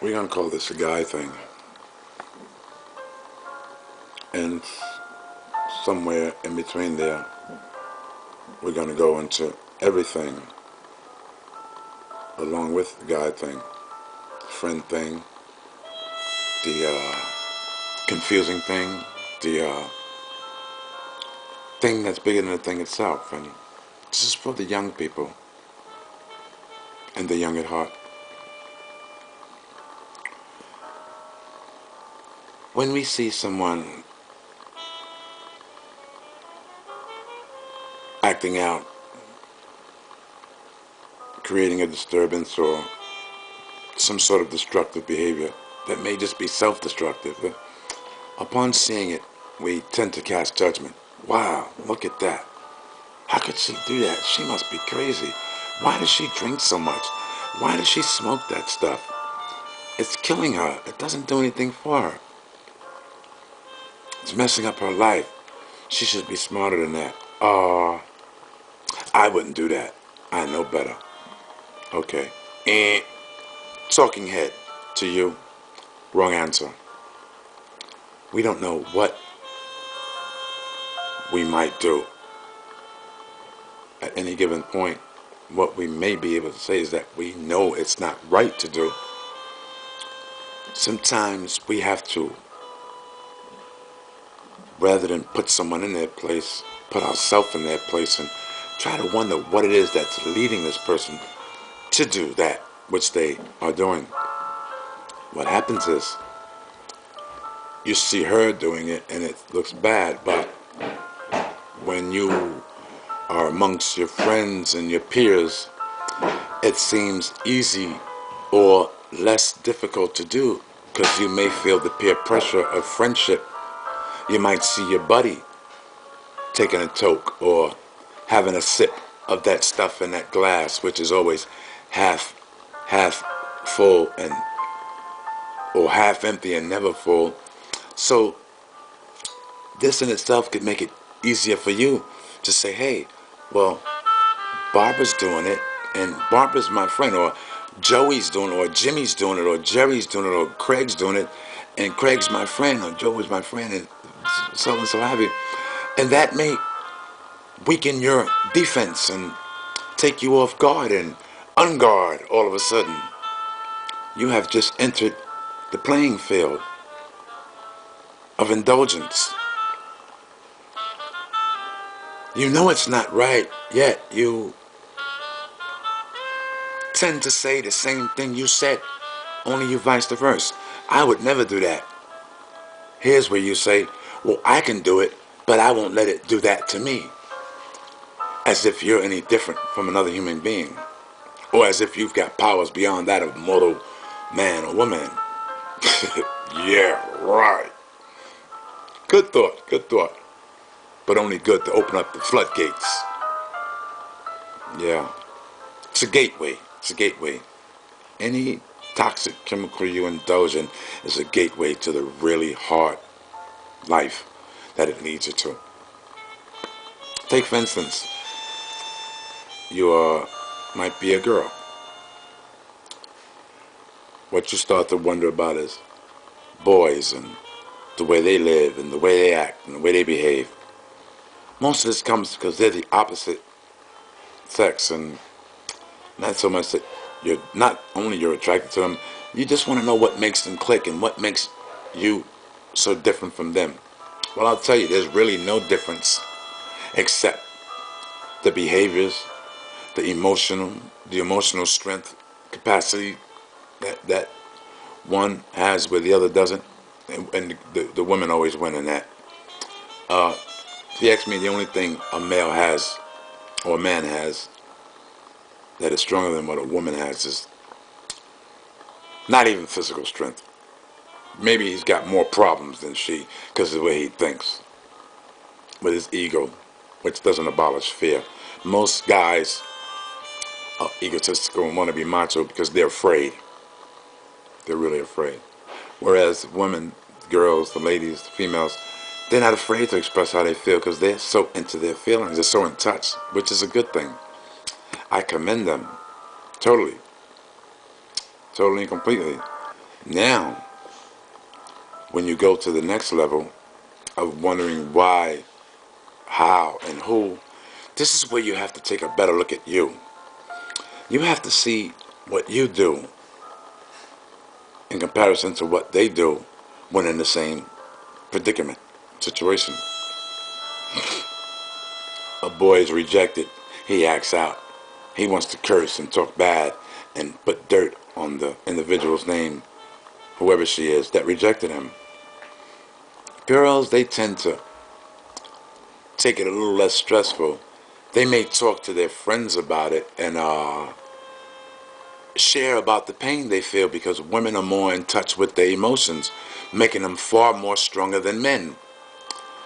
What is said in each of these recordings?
We're gonna call this a guy thing, and somewhere in between there, we're gonna go into everything along with the guy thing, friend thing, the confusing thing, the thing that's bigger than the thing itself, and this is for the young people and the young at heart. When we see someone acting out, creating a disturbance or some sort of destructive behavior that may just be self-destructive, but upon seeing it, we tend to cast judgment. Wow, look at that. How could she do that? She must be crazy. Why does she drink so much? Why does she smoke that stuff? It's killing her. It doesn't do anything for her. It's messing up her life. She should be smarter than that. I wouldn't do that. I know better. Okay. And talking head to you. Wrong answer. We don't know what we might do at any given point. What we may be able to say is that we know it's not right to do. Sometimes we have to, rather than put someone in their place, put ourselves in their place and try to wonder what it is that's leading this person to do that which they are doing. What happens is you see her doing it and it looks bad, but when you are amongst your friends and your peers, it seems easy or less difficult to do because you may feel the peer pressure of friendship. You might see your buddy taking a toke or having a sip of that stuff in that glass, which is always half full and or half empty and never full. So this in itself could make it easier for you to say, hey, well, Barbara's doing it, and Barbara's my friend, or Joey's doing it, or Jimmy's doing it, or Jerry's doing it, or Craig's doing it, and Craig's my friend, or Joey's my friend, and so have you. And that may weaken your defense and take you off guard and unguard all of a sudden. You have just entered the playing field of indulgence. You know it's not right, yet you tend to say the same thing you said, only you vice versa. I would never do that. Here's where you say, well, I can do it, but I won't let it do that to me. As if you're any different from another human being. Or as if you've got powers beyond that of mortal man or woman. Yeah, right. Good thought, good thought. But only good to open up the floodgates. Yeah. It's a gateway. It's a gateway. Any toxic chemical you indulge in is a gateway to the really hard life that it leads you to. Take for instance, you might be a girl. What you start to wonder about is boys and the way they live and the way they act and the way they behave. Most of this comes because they're the opposite sex, and not so much that you're not only you're attracted to them, you just want to know what makes them click and what makes you so different from them. Well, I'll tell you, there's really no difference except the behaviors, the emotional strength, capacity that one has where the other doesn't, and the women always win in that. If you ask me, the only thing a male has or a man has that is stronger than what a woman has is not even physical strength. Maybe he's got more problems than she because of the way he thinks with his ego, which doesn't abolish fear. Most guys are egotistical and want to be macho because they're afraid. They're really afraid. Whereas women, girls, the ladies, the females, they're not afraid to express how they feel because they're so into their feelings. They're so in touch, which is a good thing. I commend them totally, totally and completely. Now, when you go to the next level of wondering why, how, and who, this is where you have to take a better look at you. You have to see what you do in comparison to what they do when in the same predicament, situation. A boy is rejected, he acts out. He wants to curse and talk bad and put dirt on the individual's name, whoever she is, that rejected him. Girls, they tend to take it a little less stressful. They may talk to their friends about it and share about the pain they feel, because women are more in touch with their emotions, making them far more stronger than men.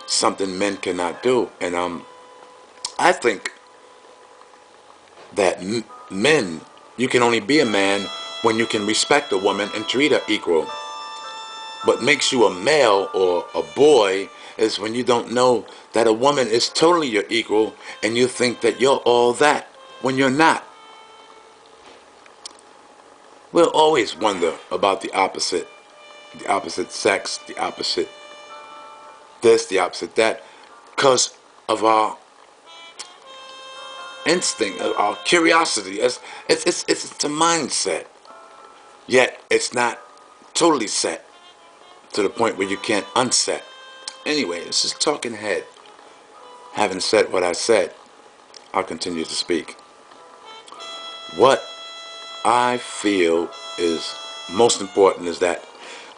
Something men cannot do. And I think that men, you can only be a man when you can respect a woman and treat her equal. What makes you a male or a boy is when you don't know that a woman is totally your equal and you think that you're all that when you're not. We'll always wonder about the opposite sex, the opposite this, the opposite that, because of our instinct, our curiosity. It's a mindset. Yet it's not totally set to the point where you can't unset. Anyway, this is Talking Head. Having said what I said, I'll continue to speak. What I feel is most important is that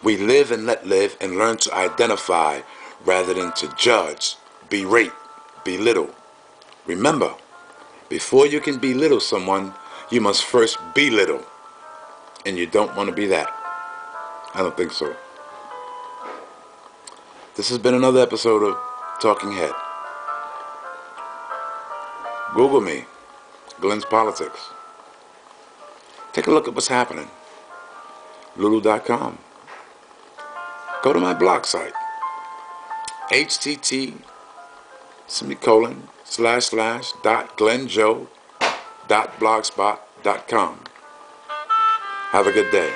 we live and let live and learn to identify rather than to judge, berate, belittle. Remember, before you can belittle someone, you must first be little. And you don't want to be that. I don't think so. This has been another episode of Talking Head. Google me, Glenn's Politics. Take a look at what's happening. Lulu.com. Go to my blog site. htt://.glennjoe.blogspot.com. Have a good day.